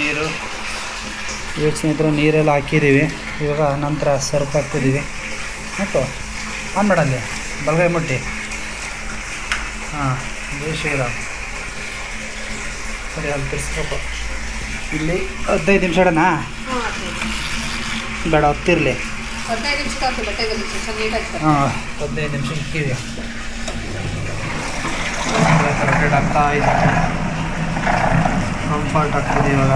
ನೀರು ಇವಾಗ ಸ್ನೇಹಿತರೆ ನೀರೆಲ್ಲ ಹಾಕಿದ್ದೀವಿ. ಇವಾಗ ನಂತರ ಸರ್ಫ್ ಹಾಕ್ತಿದ್ದೀವಿ. ಮತ್ತು ಆನ್ ಮಾಡಲ್ಲಿ ಬಲಗೈ ಮುಟ್ಟಿ. ಹಾಂ, ಜೈ ಶ್ರೀರಾಮ್. ಸರಿ, ಅಲ್ಲಿ ತಿರ್ಸ್ಬೇಕು. ಇಲ್ಲಿ 15 ನಿಮಿಷ ಇಡೋಣ? ಬೇಡ, ಹೊತ್ತಿರಲಿ. 15 ನಿಮಿಷ. ಹಾಂ, 15 ನಿಮಿಷ ಇಕ್ತೀವಿ. ರೆಡಿ ಆಗ್ತಾ ಇದೆ. ಕಂಫರ್ಟ್ ಆಗ್ತದೆ ಇವಾಗ.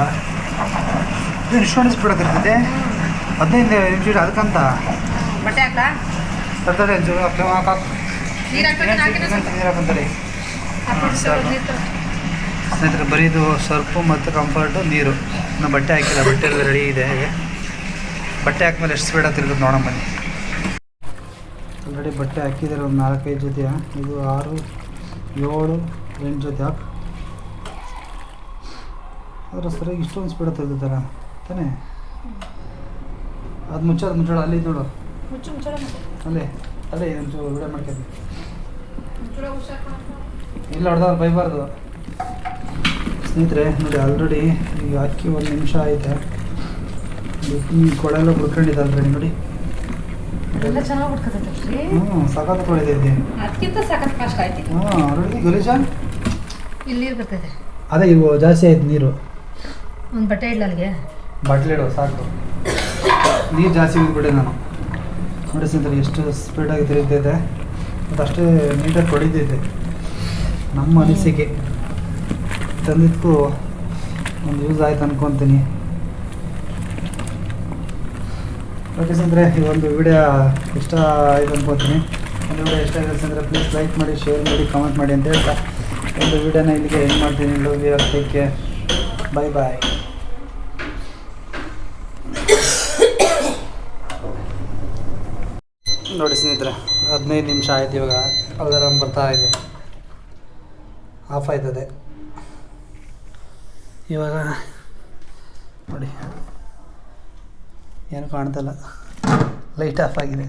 ಇಷ್ಟೊಂದು ಸ್ಪೀಡ್ ಆಗ್ತಿರ್ತೈತೆ. 15 ನಿಮಿಷ ಅದಕ್ಕಂತ ಬಟ್ಟೆ ಹಾಕ್ಲಾ? ತರ್ತಾರೆ ಹಾಕು. ನೀರು ಹಾಕಂತಾರೆ. ಸ್ನೇಹಿತರೆ, ಬರೀದು ಸರ್ಫು ಮತ್ತು ಕಂಫರ್ಟು ನೀರು. ನಾವು ಬಟ್ಟೆ ಹಾಕಿಲ್ಲ, ಬಟ್ಟೆ ಎಲ್ಲ ರೆಡಿ ಇದೆ. ಬಟ್ಟೆ ಹಾಕ್ಮೇಲೆ ಎಷ್ಟು ಸ್ಪೀಡ್ ಆಗ್ತಿರ್ತದೆ ನೋಡೋಣ ಬನ್ನಿ. ಆಲ್ರೆಡಿ ಬಟ್ಟೆ ಹಾಕಿದ್ದಾರೆ ಒಂದು 4-5 ಜೊತೆ. ಇದು 6, 7, 8 ಜೊತೆ ಹಾಕು. ಅದರ ಸರಿಯಾಗಿ ಇಷ್ಟೊಂದು ಸ್ಪೀಡ್ ಆಗ್ತಿರ್ತಾರ ತಾನೇ. ಅದು ಮುಚ್ಚೋಳ ಅಲ್ಲಿ ನೋಡು. ಅಲ್ಲೇ ಒಂಚೂರು ವಿಡಿಯೋ ಮಾಡ್ಕೊಂಡು ಇಲ್ಲ ಹೊಡೆದವ್ರು ಬೈಬಾರ್ದು. ಸ್ನೇಹಿತರೆ ನೋಡಿ, ಆಲ್ರೆಡಿ ಈಗ ಹಾಕಿ 1 ನಿಮಿಷ ಆಯ್ತು. ಕೊಳೆಲ್ಲ ಬಿಡ್ಕೊಂಡಿದೆ ಆಲ್ರೆಡಿ ನೋಡಿ. ಸಖತ್ ಕೊಳಿದೆ. ಆಲ್ರೆಡಿ ಗಲೀಜ ಇಲ್ಲಿ ಬರ್ತದೆ. ಅದೇ ಇವು ಜಾಸ್ತಿ ಆಯ್ತು ನೀರು. ಒಂದು ಬಟ್ಟೆ ಇಡಲ ಅಲ್ಲಿಗೆ. ಬಟ್ಲೆ ಇಡೋ ಸಾಕು. ನೀರು ಜಾಸ್ತಿ ಹೋಗ್ಬಿಟ್ಟೆ ನಾನು. ನೋಡಿ ಸ್ನೇಹಿತರೆ, ಎಷ್ಟು ಸ್ಪೀಡಾಗಿ ತಿರುಗ್ತೈತೆ ಮತ್ತು ಅಷ್ಟೇ ನೀಟಾಗಿ ಹೊಡಿತೈತೆ. ನಮ್ಮ ಅನಿಸಿಕೆ ತಂದಿದ್ದಕ್ಕೂ ಒಂದು ಯೂಸ್ ಆಯ್ತು ಅನ್ಕೊತೀನಿ. ಓಕೆ ಸ್ನೇಹಿತರೆ, ಈ ಒಂದು ವಿಡಿಯೋ ಇಷ್ಟ ಆಯ್ತು ಅನ್ಕೊತೀನಿ. ಒಂದು ವಿಡಿಯೋ ಇಷ್ಟ ಆಗಿದೆ ಸ್ನೇಹಿತರೆ, ಪ್ಲೀಸ್ ಲೈಕ್ ಮಾಡಿ, ಶೇರ್ ಮಾಡಿ, ಕಮೆಂಟ್ ಮಾಡಿ ಅಂತ ಹೇಳ್ತಾ ಒಂದು ವಿಡಿಯೋನ ಇಲ್ಲಿಗೆ ಎಂಡ್ ಮಾಡ್ತೀನಿ. ಲವ್ ಯು, ಟೇಕ್ ಕೇರ್, ಬಾಯ್ ಬಾಯ್. ನೋಡಿ ಸ್ನೇಹಿತರೆ, 15 ನಿಮಿಷ ಆಯ್ತು. ಇವಾಗ ಅಲಾರಾಮ್ ಬರ್ತಾ ಇದೆ. ಆಫ್ ಆಯ್ತದೆ ಇವಾಗ. ನೋಡಿ, ಏನು ಕಾಣ್ತಲ್ಲ, ಲೈಟ್ ಆಫ್ ಆಗಿದೆ.